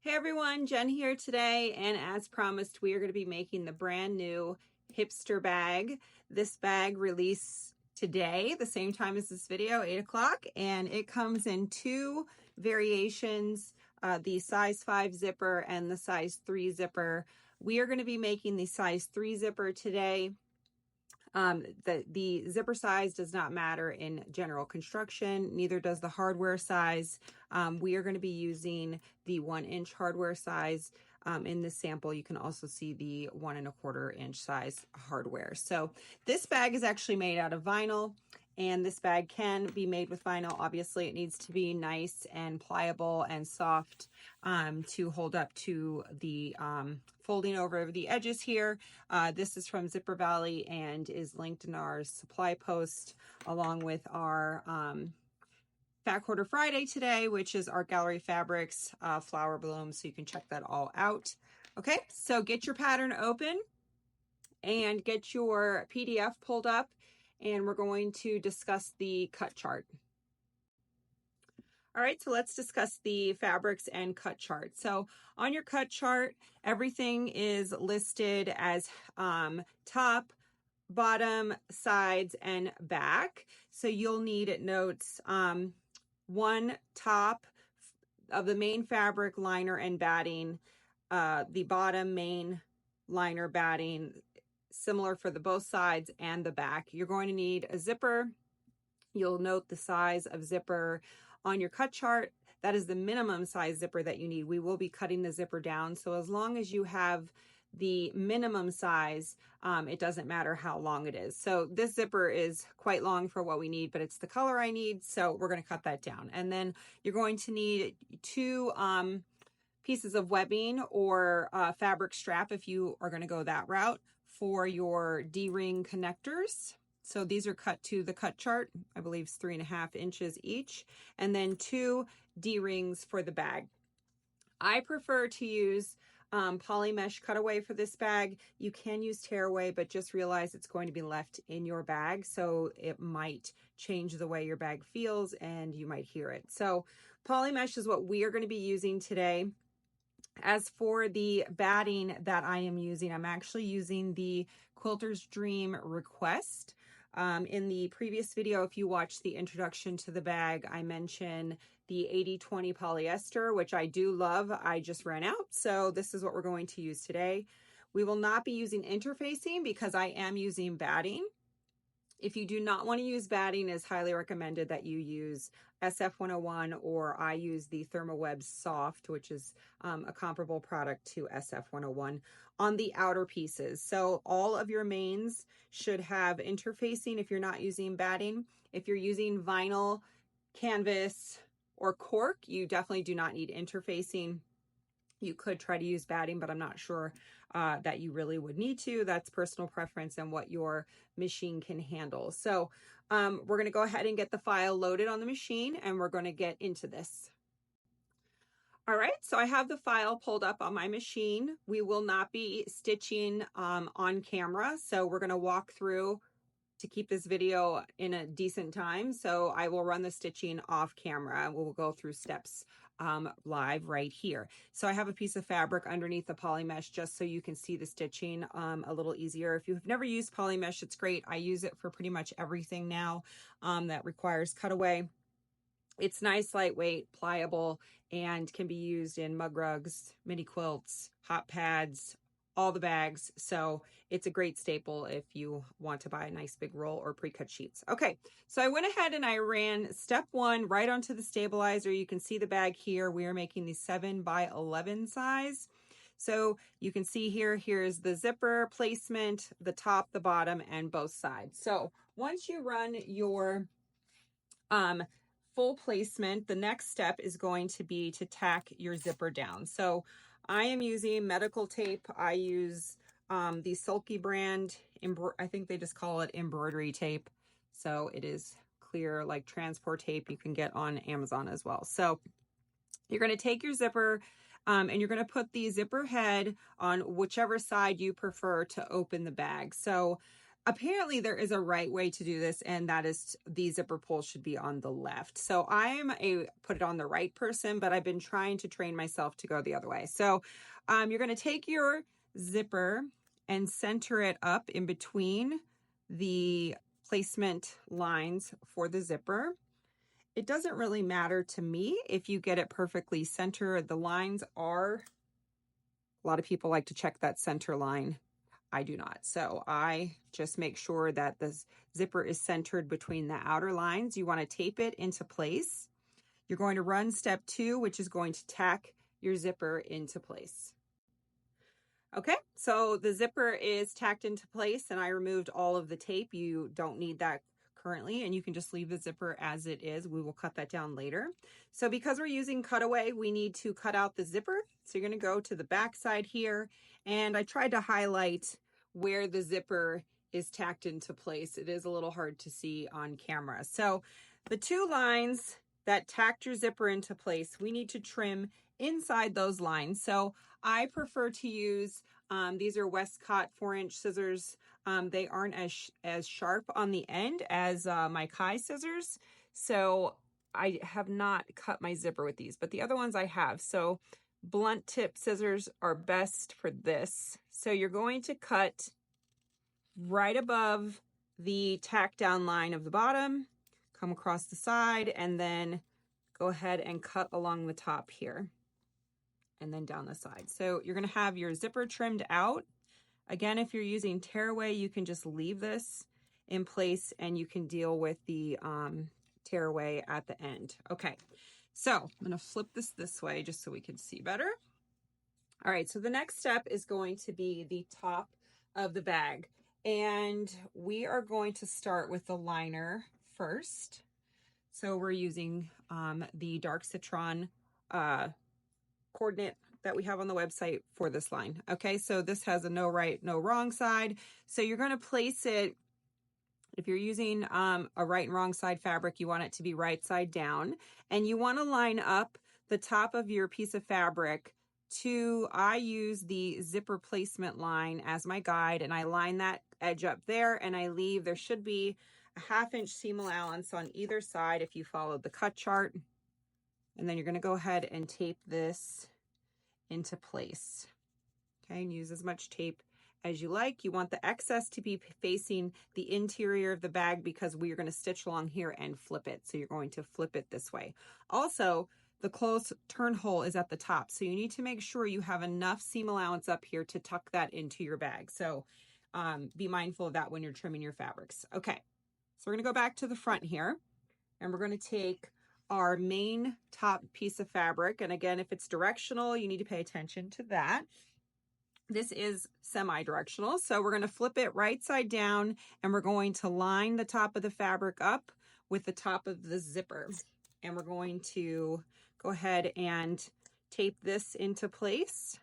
Hey everyone, Jen here today, and as promised, we are going to be making the brand new Hipster bag. This bag released today, the same time as this video, 8 o'clock, and it comes in two variations, the size 5 zipper and the size 3 zipper. We are going to be making the size 3 zipper today. The zipper size does not matter in general construction, neither does the hardware size. We are going to be using the 1-inch hardware size. In this sample, you can also see the 1 1/4 inch size hardware. So this bag is actually made out of vinyl, and this bag can be made with vinyl. Obviously, it needs to be nice and pliable and soft to hold up to the folding over the edges here. This is from Zipper Valley and is linked in our supply post along with our Fat Quarter Friday today, which is Art Gallery Fabrics flower blooms, so you can check that all out. Okay, so get your pattern open and get your PDF pulled up, and we're going to discuss the cut chart. All right, so let's discuss the fabrics and cut chart. So on your cut chart, everything is listed as top, bottom, sides, and back. So you'll need notes, one top of the main fabric, liner, and batting, the bottom main liner, batting, similar for the both sides and the back. You're going to need a zipper. You'll note the size of zipper on your cut chart. That is the minimum size zipper that you need. We will be cutting the zipper down. So as long as you have the minimum size, it doesn't matter how long it is. So this zipper is quite long for what we need, but it's the color I need. So we're going to cut that down. And then you're going to need two pieces of webbing or fabric strap if you are going to go that route for your D-ring connectors. So these are cut to the cut chart. I believe it's 3.5 inches each. And then two D-rings for the bag. I prefer to use poly mesh cutaway for this bag. You can use tearaway, but just realize it's going to be left in your bag, so it might change the way your bag feels and you might hear it. So poly mesh is what we are going to be using today. As for the batting that I am using, I'm actually using the Quilter's Dream Request. In the previous video, if you watched the introduction to the bag, I mentioned the 80/20 polyester, which I do love. I just ran out, so this is what we're going to use today. We will not be using interfacing because I am using batting. If you do not want to use batting, it's highly recommended that you use SF101, or I use the ThermoWeb Soft, which is a comparable product to SF101 on the outer pieces. So all of your mains should have interfacing if you're not using batting. If you're using vinyl, canvas, or cork, you definitely do not need interfacing. You could try to use batting, but I'm not sure that you really would need to. That's personal preference and what your machine can handle. So we're going to go ahead and get the file loaded on the machine, and we're going to get into this. All right, so I have the file pulled up on my machine. We will not be stitching on camera, so we're going to walk through to keep this video in a decent time. So I will run the stitching off camera. We'll go through steps live right here. So I have a piece of fabric underneath the poly mesh just so you can see the stitching a little easier. If you've never used poly mesh, it's great. I use it for pretty much everything now that requires cutaway. It's nice, lightweight, pliable, and can be used in mug rugs, mini quilts, hot pads, all the bags. So it's a great staple if you want to buy a nice big roll or pre-cut sheets. Okay, so I went ahead and I ran step 1 right onto the stabilizer. You can see the bag here. We are making the 7x11 size. So you can see here's the zipper placement, the top, the bottom, and both sides. So once you run your full placement, the next step is going to be to tack your zipper down. So I am using medical tape. I use the Sulky brand. I think they just call it embroidery tape. So it is clear, like transport tape you can get on Amazon as well. So you're going to take your zipper and you're going to put the zipper head on whichever side you prefer to open the bag. So Apparently there is a right way to do this, and that is the zipper pull should be on the left. So I'm a put it on the right person, but I've been trying to train myself to go the other way. So you're going to take your zipper and center it up in between the placement lines for the zipper. It doesn't really matter to me if you get it perfectly center. The lines are, a lot of people like to check that center line. I do not. So I just make sure that the zipper is centered between the outer lines. You want to tape it into place. You're going to run step 2, which is going to tack your zipper into place. Okay, so the zipper is tacked into place and I removed all of the tape. You don't need that currently, and you can just leave the zipper as it is. We will cut that down later. So because we're using cutaway, we need to cut out the zipper. So you're going to go to the back side here, and I tried to highlight where the zipper is tacked into place. It is a little hard to see on camera. So the 2 lines that tacked your zipper into place, we need to trim inside those lines. So I prefer to use, these are Westcott 4-inch scissors. They aren't as sharp on the end as my Kai scissors. So I have not cut my zipper with these, but the other ones I have. So blunt tip scissors are best for this. So you're going to cut right above the tack down line of the bottom, come across the side, and then go ahead and cut along the top here and then down the side. So you're going to have your zipper trimmed out. Again, if you're using tearaway, you can just leave this in place and you can deal with the tearaway at the end. Okay, so I'm going to flip this way just so we can see better. All right, so the next step is going to be the top of the bag. And we are going to start with the liner first. So we're using the dark citron coordinate that we have on the website for this line. Okay, so this has a no right, no wrong side. So you're going to place it, if you're using a right and wrong side fabric, you want it to be right side down. And you want to line up the top of your piece of fabric to, I use the zipper placement line as my guide, and I line that edge up there, and I leave, there should be a 1/2 inch seam allowance on either side if you follow the cut chart. And then you're going to go ahead and tape this into place. Okay, and use as much tape as you like. You want the excess to be facing the interior of the bag because we are going to stitch along here and flip it. So you're going to flip it this way. Also, the close turn hole is at the top. So you need to make sure you have enough seam allowance up here to tuck that into your bag. So be mindful of that when you're trimming your fabrics. Okay, so we're going to go back to the front here, and we're going to take our main top piece of fabric. And again, if it's directional, you need to pay attention to that. This is semi-directional, so we're going to flip it right side down, and we're going to line the top of the fabric up with the top of the zipper. And we're going to go ahead and tape this into place.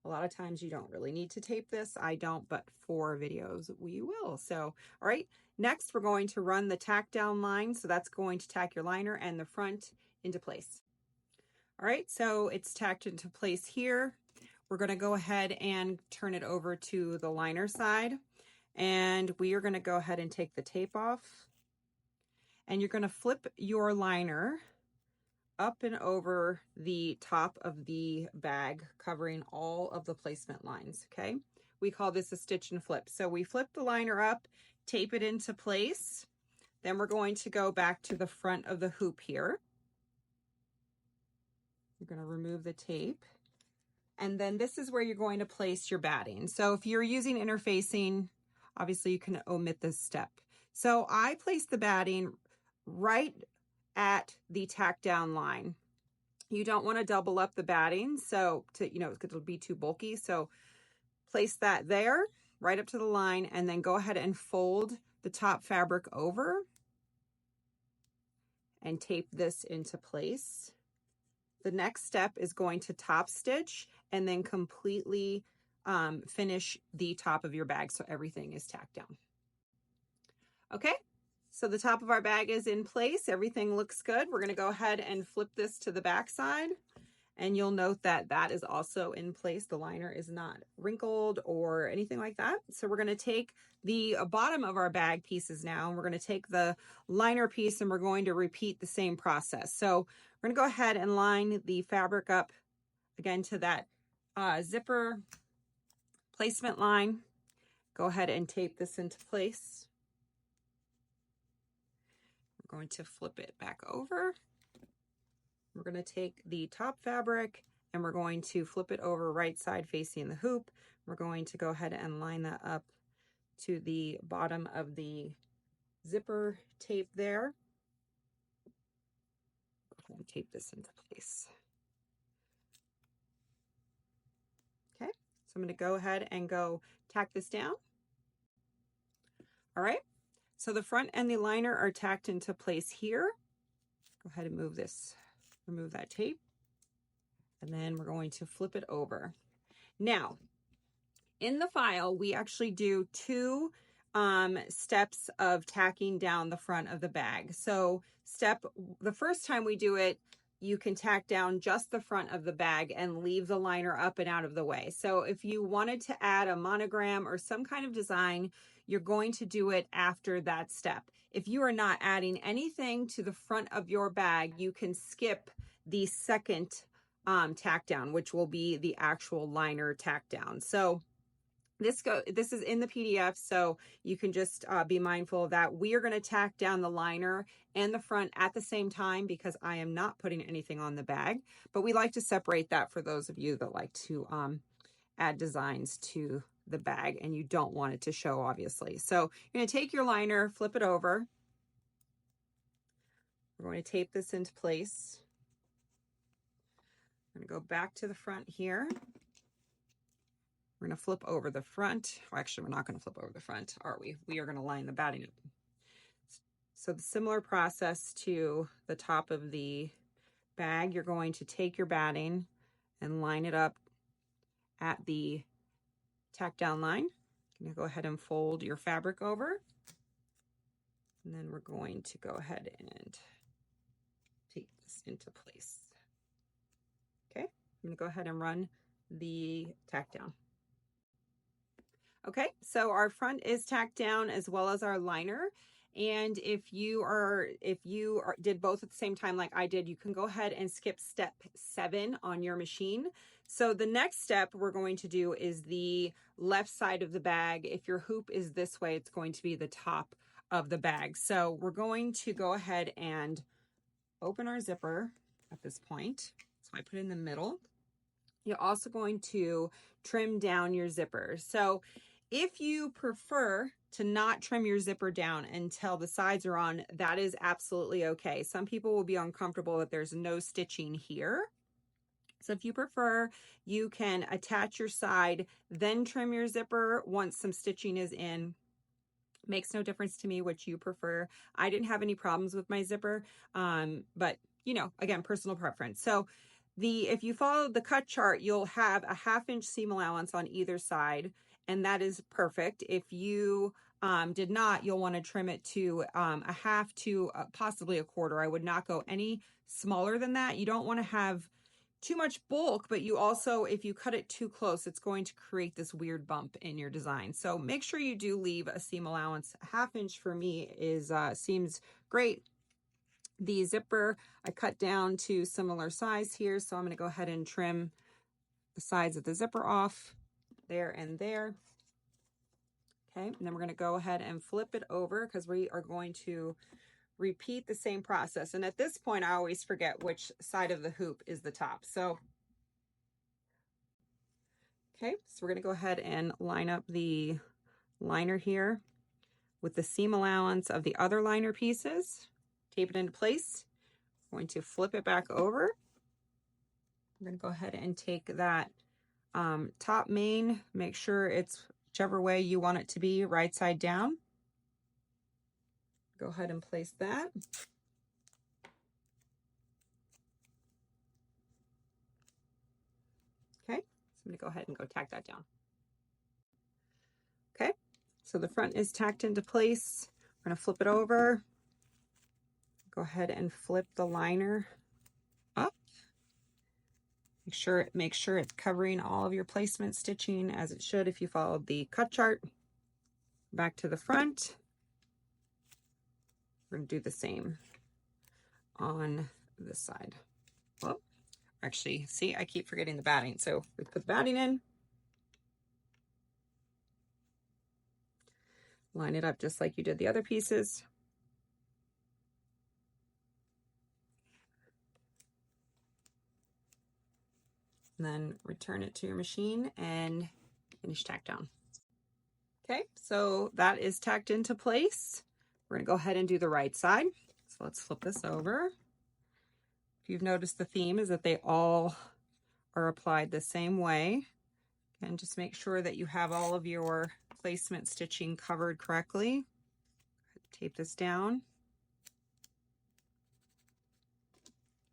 A lot of times you don't really need to tape this. I don't, but for videos we will. So, all right, next we're going to run the tack down line. So that's going to tack your liner and the front into place. All right, so it's tacked into place here. We're going to go ahead and turn it over to the liner side. And we are going to go ahead and take the tape off. And you're going to flip your liner up and over the top of the bag, covering all of the placement lines, okay? We call this a stitch and flip. So we flip the liner up, tape it into place. Then we're going to go back to the front of the hoop here. You're going to remove the tape. And then this is where you're going to place your batting. So if you're using interfacing, obviously you can omit this step. So I place the batting right at the tack down line. You don't want to double up the batting, so it'll be too bulky. So place that there, right up to the line, and then go ahead and fold the top fabric over and tape this into place. The next step is going to top stitch and then completely finish the top of your bag so everything is tacked down. Okay, so the top of our bag is in place. Everything looks good. We're going to go ahead and flip this to the back side, And you'll note that that is also in place. The liner is not wrinkled or anything like that. So we're going to take the bottom of our bag pieces now, and we're going to take the liner piece and we're going to repeat the same process. So we're going to go ahead and line the fabric up again to that zipper placement line. Go ahead and tape this into place. We're going to flip it back over. We're going to take the top fabric and we're going to flip it over right side facing the hoop. We're going to go ahead and line that up to the bottom of the zipper tape there. Go ahead and tape this into place. Okay, so I'm going to go ahead and tack this down. All right, so the front and the liner are tacked into place here. Go ahead and remove that tape. And then we're going to flip it over. Now, in the file, we actually do two steps of tacking down the front of the bag. So the first time we do it, you can tack down just the front of the bag and leave the liner up and out of the way. So if you wanted to add a monogram or some kind of design, you're going to do it after that step. If you are not adding anything to the front of your bag, you can skip the second tack down, which will be the actual liner tack down. So this is in the PDF, so you can just be mindful of that. We are going to tack down the liner and the front at the same time because I am not putting anything on the bag, but we like to separate that for those of you that like to add designs to the bag and you don't want it to show, obviously. So you're going to take your liner, flip it over. We're going to tape this into place. I'm going to go back to the front here. We're going to flip over the front. Well, actually, we're not going to flip over the front, are we? We are going to line the batting up. So the similar process to the top of the bag, you're going to take your batting and line it up at the tack down line. You're going to go ahead and fold your fabric over. And then we're going to go ahead and take this into place. Okay, I'm going to go ahead and run the tack down. Okay, so our front is tacked down as well as our liner. And if you did both at the same time like I did, you can go ahead and skip step 7 on your machine. So the next step we're going to do is the left side of the bag. If your hoop is this way, it's going to be the top of the bag. So we're going to go ahead and open our zipper at this point. So I put it in the middle. You're also going to trim down your zipper. So if you prefer to not trim your zipper down until the sides are on, that is absolutely okay. Some people will be uncomfortable that there's no stitching here. So if you prefer, you can attach your side, then trim your zipper once some stitching is in. Makes no difference to me which you prefer. I didn't have any problems with my zipper, but you know, again, personal preference. So if you follow the cut chart, you'll have a 1/2 inch seam allowance on either side, and that is perfect. If you did not, you'll want to trim it to a 1/2 to possibly a 1/4. I would not go any smaller than that. You don't want to have too much bulk, but you also, if you cut it too close, it's going to create this weird bump in your design. So make sure you do leave a seam allowance. A 1/2 inch for me seems great. The zipper I cut down to similar size here, so I'm going to go ahead and trim the sides of the zipper off there and there. Okay, and then we're going to go ahead and flip it over because we are going to repeat the same process. And at this point, I always forget which side of the hoop is the top. So, okay, so we're going to go ahead and line up the liner here with the seam allowance of the other liner pieces. Tape it into place. I'm going to flip it back over. I'm going to go ahead and take that top main, make sure it's whichever way you want it to be, right side down. Go ahead and place that. Okay, so I'm going to go ahead and tack that down. Okay, so the front is tacked into place. We're going to flip it over. Go ahead and flip the liner up. Make sure it's covering all of your placement stitching as it should if you followed the cut chart. Back to the front. We're going to do the same on this side. Well, actually, see, I keep forgetting the batting. So we put the batting in. Line it up just like you did the other pieces. And then return it to your machine and finish tack down. Okay, so that is tacked into place. We're gonna go ahead and do the right side. So let's flip this over. If you've noticed, the theme is that they all are applied the same way. And just make sure that you have all of your placement stitching covered correctly. Tape this down.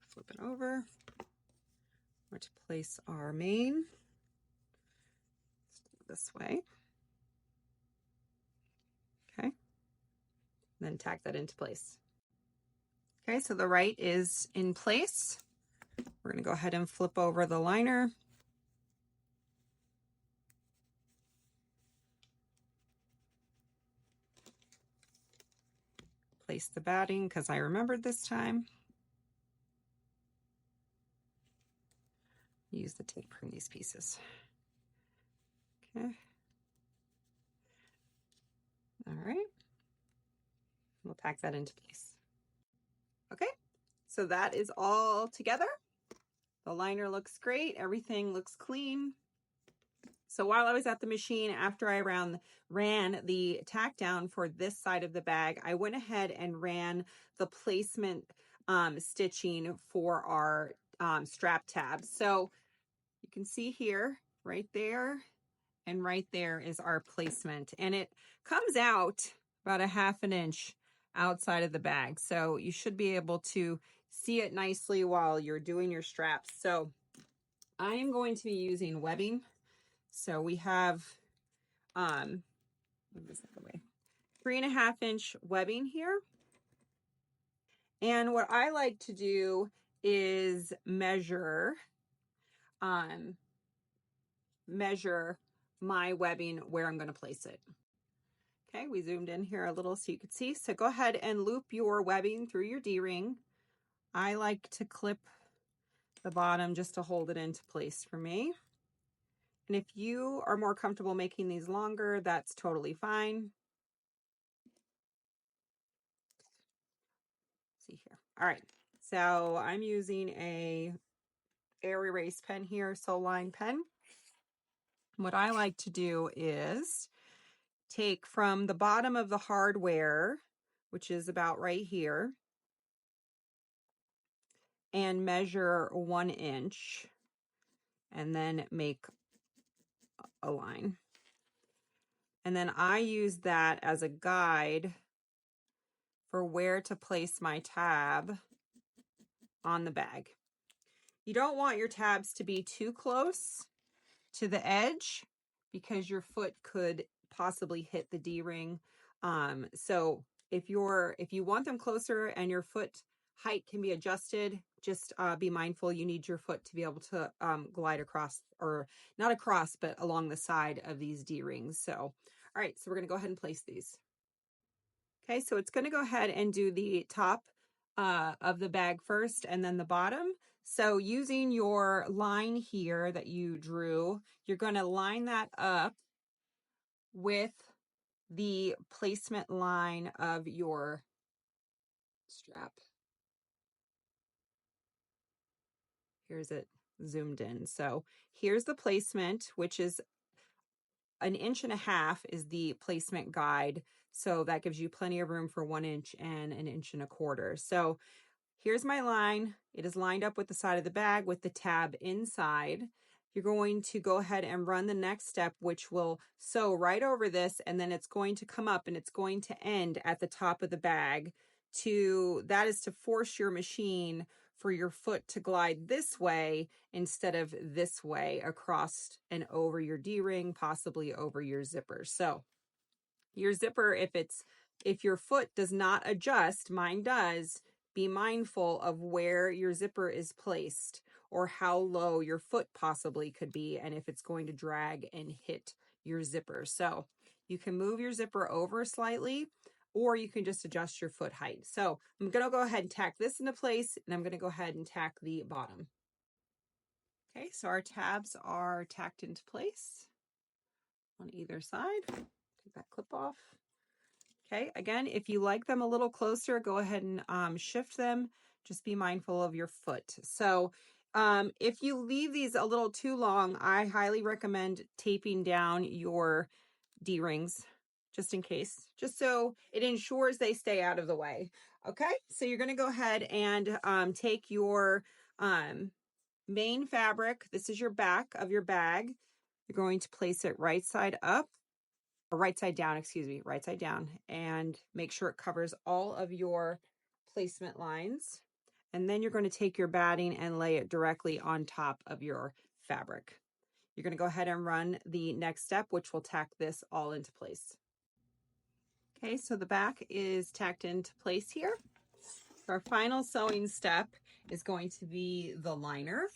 Flip it over. Where to place our main. This way. Okay. Then tack that into place. Okay, so the right is in place. We're going to go ahead and flip over the liner. Place the batting because I remembered this time. Use the tape from these pieces. Okay. All right. We'll tack that into place. Okay, so that is all together. The liner looks great. Everything looks clean. So while I was at the machine, after I ran the tack down for this side of the bag, I went ahead and ran the placement stitching for our strap tabs. So you can see here, right there, and right there is our placement. And it comes out about a ½ inch outside of the bag. So you should be able to see it nicely while you're doing your straps. So I am going to be using webbing. So we have 3½ inch webbing here. And what I like to do is measure my webbing where I'm going to place it. Okay, we zoomed in here a little so you could see. So go ahead and loop your webbing through your D-ring. I like to clip the bottom just to hold it into place for me. And if you are more comfortable making these longer, that's totally fine. See here. All right, so I'm using a air erase pen here, Soul Line pen. What I like to do is take from the bottom of the hardware, which is about right here, and measure 1 inch and then make a line. And then I use that as a guide for where to place my tab on the bag. You don't want your tabs to be too close to the edge because your foot could possibly hit the D-ring. So if you want them closer and your foot height can be adjusted, just be mindful you need your foot to be able to glide across, or not across, but along the side of these D-rings. So, all right, so we're going to go ahead and place these. Okay, so it's going to go ahead and do the top of the bag first and then the bottom. So using your line here that you drew, you're going to line that up with the placement line of your strap. Here's it zoomed in. So here's the placement, which is 1.5 inches is the placement guide. So that gives you plenty of room for 1 inch and 1.25 inches. So here's my line. It is lined up with the side of the bag with the tab inside. You're going to go ahead and run the next step, which will sew right over this, and then it's going to come up and it's going to end at the top of the bag. That is to force your machine for your foot to glide this way instead of this way across and over your D-ring, possibly over your zipper. So your zipper, if your foot does not adjust, mine does, be mindful of where your zipper is placed. or how low your foot possibly could be and if it's going to drag and hit your zipper. So you can move your zipper over slightly, or you can just adjust your foot height. So I'm going to go ahead and tack this into place, and I'm going to go ahead and tack the bottom. Okay, so our tabs are tacked into place on either side. Take that clip off. Okay, again, if you like them a little closer, go ahead and shift them. Just be mindful of your foot. So if you leave these a little too long, I highly recommend taping down your D-rings just in case, just so it ensures they stay out of the way. Okay, so you're going to go ahead and take your main fabric. This is your back of your bag. You're going to place it right side up, or right side down, excuse me, right side down, and make sure it covers all of your placement lines. And then you're going to take your batting and lay it directly on top of your fabric. You're going to go ahead and run the next step, which will tack this all into place. Okay, so the back is tacked into place here. Our final sewing step is going to be the liner.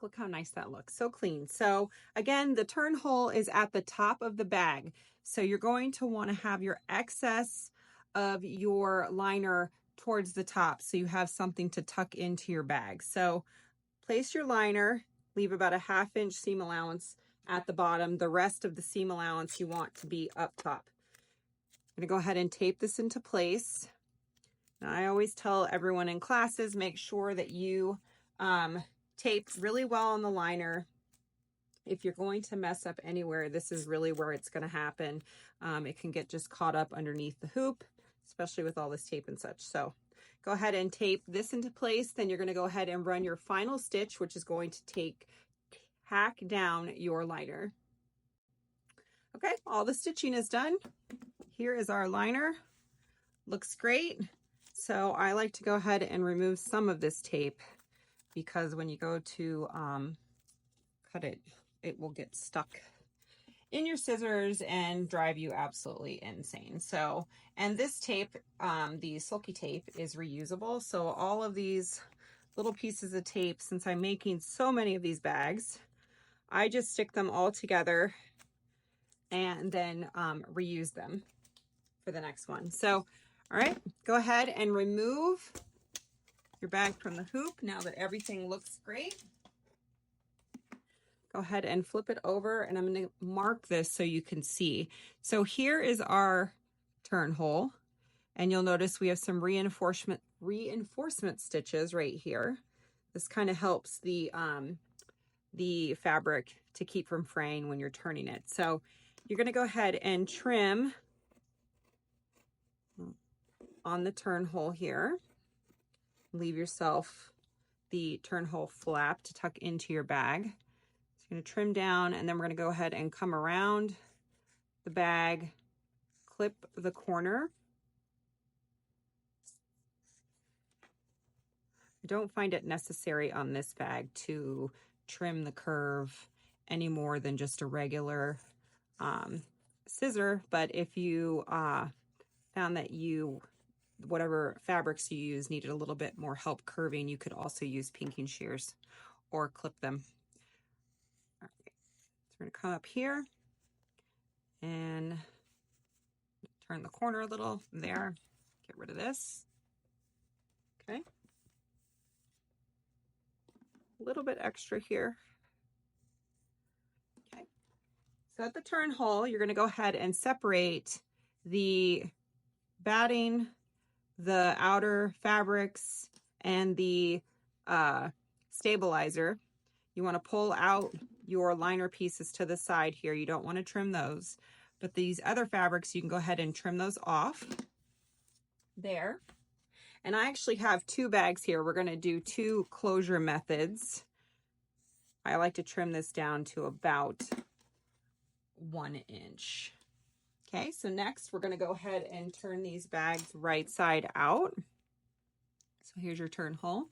Look how nice that looks, so clean. So again, the turn hole is at the top of the bag. So you're going to want to have your excess of your liner towards the top so you have something to tuck into your bag. So place your liner, leave about a 1/2 inch seam allowance at the bottom. The rest of the seam allowance you want to be up top. I'm going to go ahead and tape this into place. Now, I always tell everyone in classes, make sure that you tape really well on the liner. If you're going to mess up anywhere, this is really where it's going to happen. It can get just caught up underneath the hoop, especially with all this tape and such. So go ahead and tape this into place. Then you're going to go ahead and run your final stitch, which is going to tack down your liner. Okay, all the stitching is done. Here is our liner. Looks great. So I like to go ahead and remove some of this tape, because when you go to cut it, it will get stuck in your scissors and drive you absolutely insane. So, and this tape, the silky tape, is reusable. So all of these little pieces of tape, since I'm making so many of these bags, I just stick them all together and then reuse them for the next one. So, all right, go ahead and remove your bag from the hoop now that everything looks great. Go ahead and flip it over, and I'm going to mark this so you can see. So here is our turn hole, and you'll notice we have some reinforcement stitches right here. This kind of helps the fabric to keep from fraying when you're turning it. So you're going to go ahead and trim on the turn hole here. Leave yourself the turn hole flap to tuck into your bag. So you're going to trim down, and then we're going to go ahead and come around the bag, clip the corner. I don't find it necessary on this bag to trim the curve any more than just a regular scissor, but if you found that whatever fabrics you use needed a little bit more help curving, you could also use pinking shears or clip them. All right. So we're going to come up here and turn the corner a little there. Get rid of this. Okay. A little bit extra here. Okay. So at the turn hole, you're going to go ahead and separate the batting, the outer fabrics, and the stabilizer. You want to pull out your liner pieces to the side here. You don't want to trim those, but these other fabrics, you can go ahead and trim those off there. And I actually have 2 bags here. We're going to do 2 closure methods. I like to trim this down to about 1 inch. Okay, so next we're going to go ahead and turn these bags right side out. So here's your turn hole.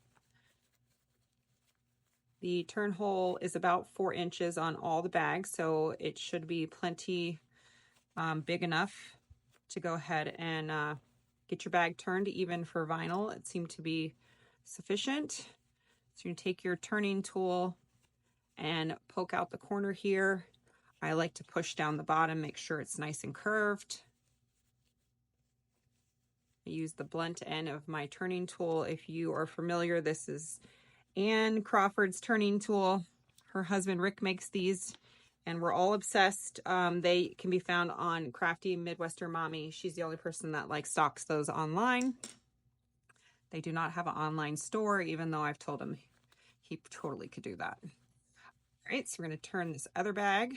The turn hole is about 4 inches on all the bags, so it should be plenty big enough to go ahead and get your bag turned. Even for vinyl, it seemed to be sufficient. So you take your turning tool and poke out the corner here. I like to push down the bottom, make sure it's nice and curved. I use the blunt end of my turning tool. If you are familiar, this is Anne Crawford's turning tool. Her husband Rick makes these, and we're all obsessed. They can be found on Crafty Midwestern Mommy. She's the only person that like stocks those online. They do not have an online store, even though I've told him he totally could do that. All right, so we're going to turn this other bag.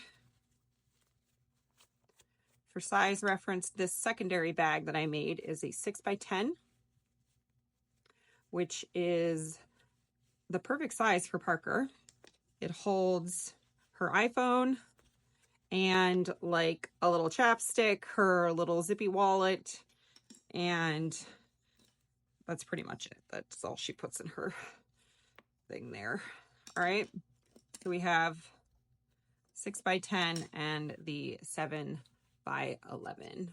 For size reference, this secondary bag that I made is a 6x10, which is the perfect size for Parker. It holds her iPhone and like a little chapstick, her little zippy wallet, and that's pretty much it. That's all she puts in her thing there. All right, so we have 6x10 and the 7x11.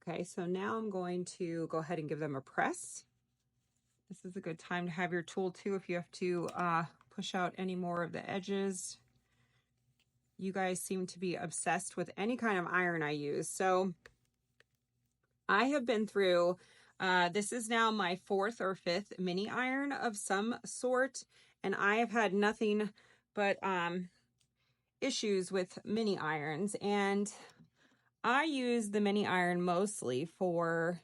Okay, so now I'm going to go ahead and give them a press. This is a good time to have your tool too if you have to push out any more of the edges. You guys seem to be obsessed with any kind of iron I use. So I have been through, this is now my 4th or 5th mini iron of some sort, and I have had nothing but issues with mini irons. And I use the mini iron mostly for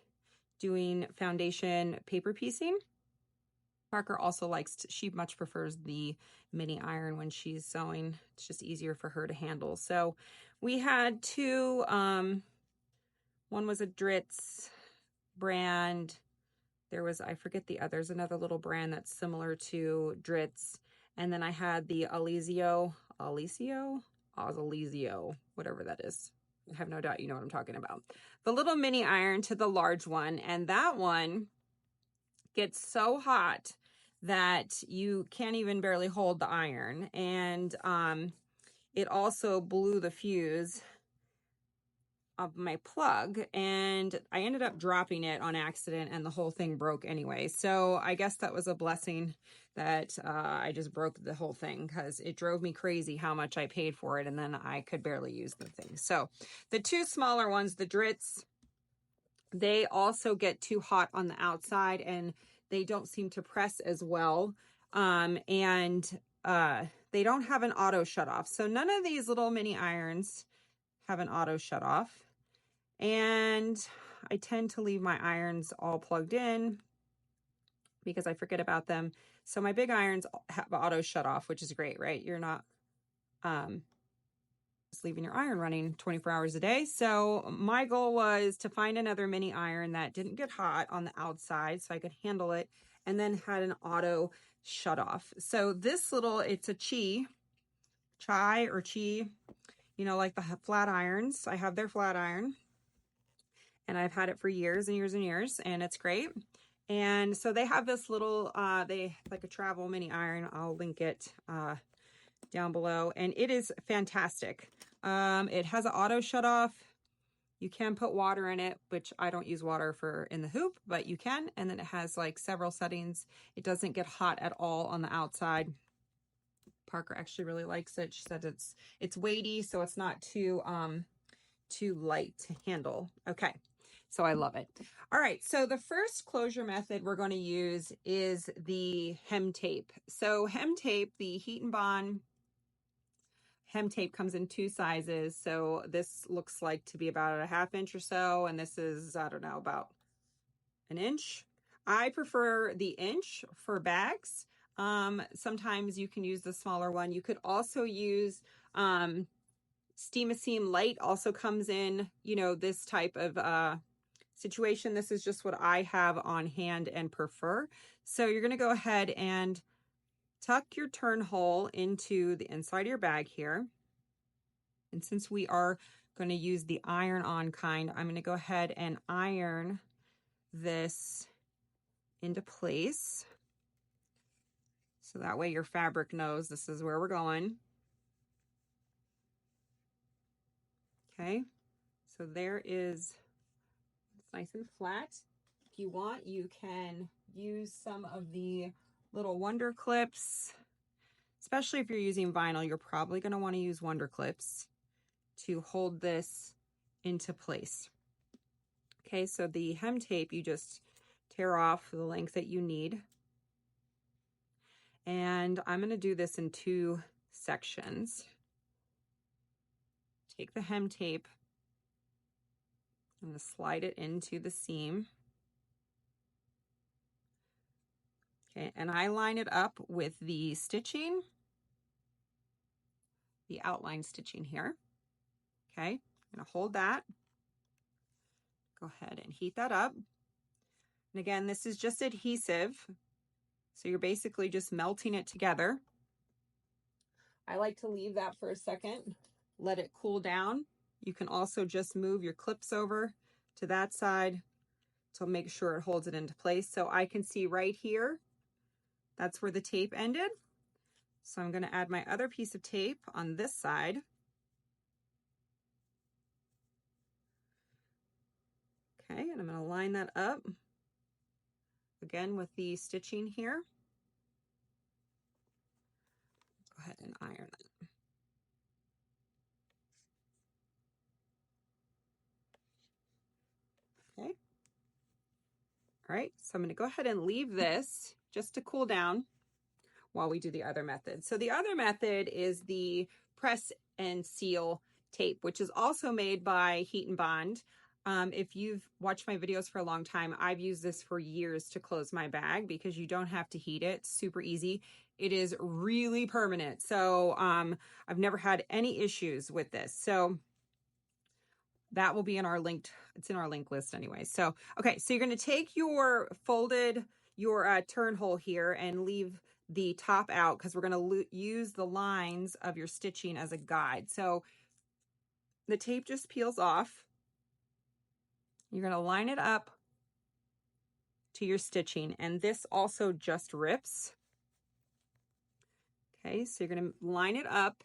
doing foundation paper piecing. Parker also likes she much prefers the mini iron when she's sewing. It's just easier for her to handle. So we had two, one was a Dritz brand. There was, I forget the others, another little brand that's similar to Dritz. And then I had the Alizio, whatever that is. I have no doubt you know what I'm talking about. The little mini iron to the large one, and that one gets so hot that you can't even barely hold the iron. And it also blew the fuse of my plug, and I ended up dropping it on accident, and the whole thing broke anyway. So I guess that was a blessing that I just broke the whole thing, because it drove me crazy how much I paid for it, and then I could barely use the thing. So the two smaller ones, the Dritz, they also get too hot on the outside, and they don't seem to press as well. They don't have an auto shut off. So none of these little mini irons have an auto shut off. And I tend to leave my irons all plugged in because I forget about them. So my big irons have auto shut off, which is great, right? You're not just leaving your iron running 24 hours a day. So my goal was to find another mini iron that didn't get hot on the outside so I could handle it, and then had an auto shut off. So this little, it's a Chai, you know, like the flat irons. I have their flat iron, and I've had it for years and years and years, and it's great. And so they have this little, they like a travel mini iron. I'll link it down below, and it is fantastic. It has an auto shut off. You can put water in it, which I don't use water for in the hoop, but you can. And then it has like several settings. It doesn't get hot at all on the outside. Parker actually really likes it. She said it's weighty, so it's not too light to handle. Okay, so I love it. All right, so the first closure method we're going to use is the hem tape. So hem tape, the Heat and Bond hem tape, comes in 2 sizes. So this looks like to be about a 1/2 inch or so, and this is, I don't know, about 1 inch. I prefer the inch for bags. Sometimes you can use the smaller one. You could also use Steam a Seam Light, also comes in, you know, this type of situation. This is just what I have on hand and prefer. So you're going to go ahead and tuck your turn hole into the inside of your bag here. And since we are going to use the iron-on kind, I'm going to go ahead and iron this into place. So that way your fabric knows this is where we're going. Okay, so there is, it's nice and flat. If you want, you can use some of the little wonder clips. Especially if you're using vinyl, you're probably going to want to use wonder clips to hold this into place. Okay, so the hem tape, you just tear off the length that you need. And I'm going to do this in 2 sections. Take the hem tape, I'm going to slide it into the seam. Okay, and I line it up with the stitching, the outline stitching here. Okay, I'm going to hold that. Go ahead and heat that up. And again, this is just adhesive, so you're basically just melting it together. I like to leave that for a second, let it cool down. You can also just move your clips over to that side to make sure it holds it into place. So I can see right here, that's where the tape ended. So I'm going to add my other piece of tape on this side. Okay, and I'm going to line that up again with the stitching here. Go ahead and iron that. Okay. All right, so I'm going to go ahead and leave this just to cool down while we do the other method. So the other method is the press and seal tape, which is also made by Heat and Bond. If you've watched my videos for a long time, I've used this for years to close my bag because you don't have to heat it. It's super easy. It is really permanent. So I've never had any issues with this. So that will be in our linked, it's in our link list anyway. So, okay, so you're going to take your folded, your turn hole here and leave the top out because we're going to use the lines of your stitching as a guide. So the tape just peels off. You're going to line it up to your stitching, and this also just rips. Okay, so you're going to line it up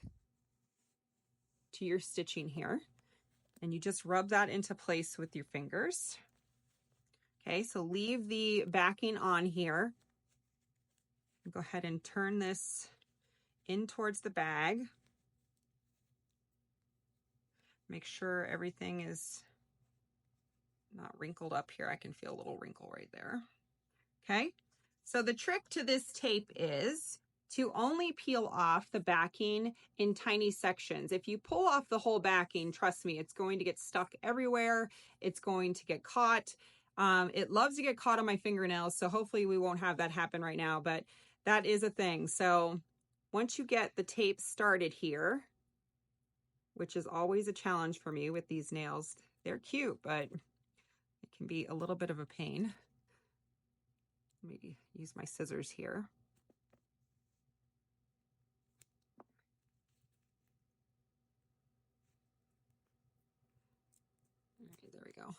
to your stitching here, and you just rub that into place with your fingers. Okay, so leave the backing on here. Go ahead and turn this in towards the bag. Make sure everything is not wrinkled up here. I can feel a little wrinkle right there. Okay, so the trick to this tape is to only peel off the backing in tiny sections. If you pull off the whole backing, trust me, it's going to get stuck everywhere. It's going to get caught. It loves to get caught on my fingernails, so hopefully we won't have that happen right now, but that is a thing. So once you get the tape started here, which is always a challenge for me with these nails, they're cute, but it can be a little bit of a pain. Let me use my scissors here. Okay, there we go.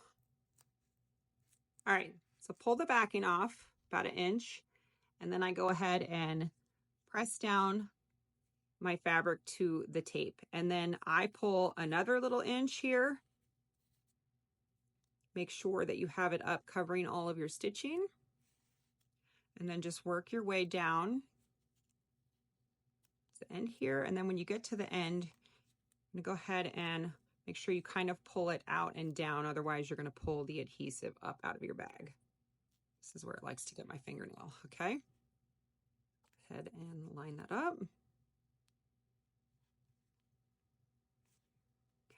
All right, so pull the backing off about 1 inch, and then I go ahead and press down my fabric to the tape. And then I pull another little inch here. Make sure that you have it up covering all of your stitching. And then just work your way down to the end here. And then when you get to the end, I'm gonna go ahead and make sure you kind of pull it out and down. Otherwise, you're gonna pull the adhesive up out of your bag. This is where it likes to get my fingernail, okay? Go ahead and line that up.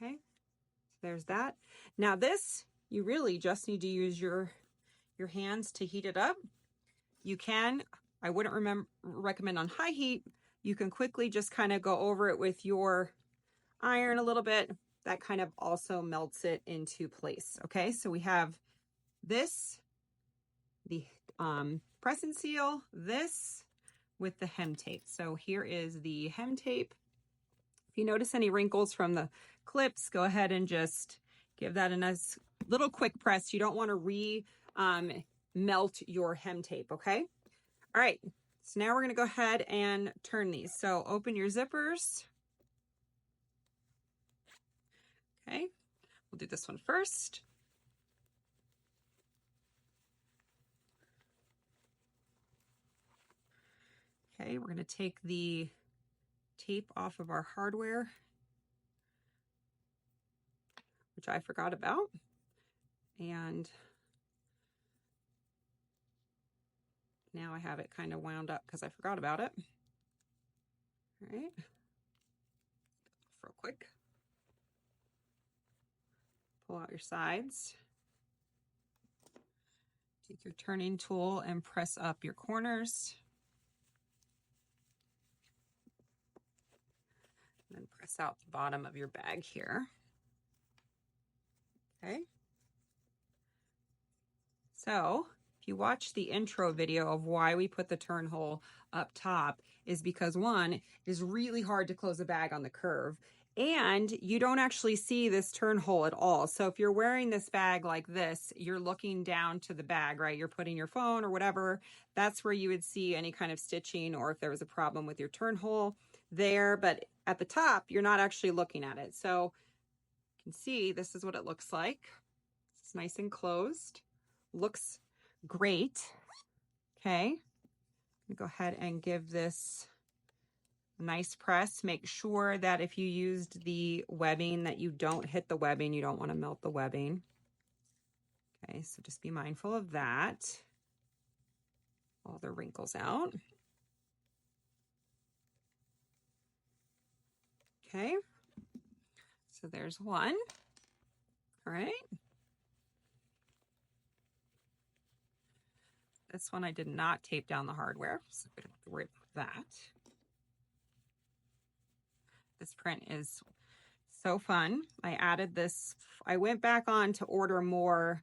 Okay, so there's that. Now this, you really just need to use your hands to heat it up. You can, I wouldn't recommend on high heat. You can quickly just kind of go over it with your iron a little bit. That kind of also melts it into place. Okay, so we have this, the press and seal, this with the hem tape. So here is the hem tape. If you notice any wrinkles from the clips, go ahead and just give that a nice little quick press. You don't want to melt your hem tape, okay? All right, so now we're going to go ahead and turn these. So open your zippers. Okay, we'll do this one first. Okay, we're going to take the tape off of our hardware, which I forgot about. And now I have it kind of wound up because I forgot about it. All right, real quick. Pull out your sides. Take your turning tool and press up your corners. And then press out the bottom of your bag here. Okay. So if you watch the intro video of why we put the turn hole up top, is because one, it is really hard to close a bag on the curve, and you don't actually see this turn hole at all. So if you're wearing this bag like this, you're looking down to the bag, right? You're putting your phone or whatever. That's where you would see any kind of stitching, or if there was a problem with your turn hole there. But at the top, you're not actually looking at it. So you can see this is what it looks like. It's nice and closed. Looks great. Okay, go ahead and give this a nice press. Make sure that if you used the webbing that you don't hit the webbing. You don't want to melt the webbing. Okay, so just be mindful of that. All the wrinkles out. Okay, so there's one. All right. This one I did not tape down the hardware, so we don't have to worry about that. This print is so fun. I added this. I went back on to order more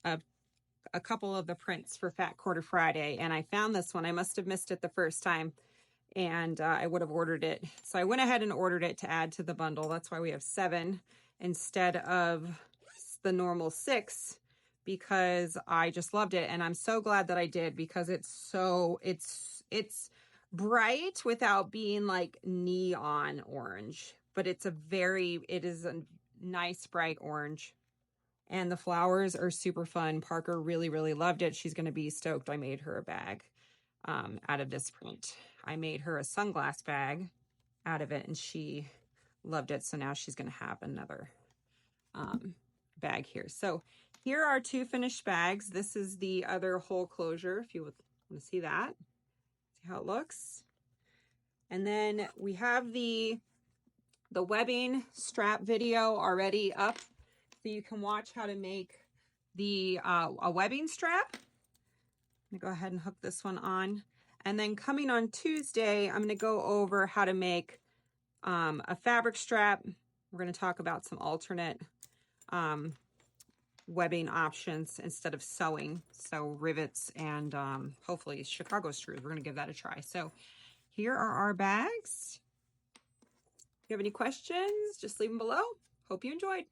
of a couple of the prints for Fat Quarter Friday, and I found this one. I must have missed it the first time, and I would have ordered it. So I went ahead and ordered it to add to the bundle. That's why we have 7 instead of the normal 6, because I just loved it. And I'm so glad that I did, because it's bright without being like neon orange, but it is a nice bright orange. And the flowers are super fun. Parker really, really loved it. She's going to be stoked. I made her a bag out of this print. I made her a sunglass bag out of it, and she loved it. So now she's going to have another bag here. So here are 2 finished bags. This is the other hole closure, if you would want to see that. See how it looks. And then we have the webbing strap video already up, so you can watch how to make the a webbing strap. I'm gonna go ahead and hook this one on. And then coming on Tuesday, I'm gonna go over how to make a fabric strap. We're gonna talk about some alternate webbing options instead of sewing. So rivets and hopefully Chicago screws. We're gonna give that a try. So here are our bags. If you have any questions, just leave them below. Hope you enjoyed.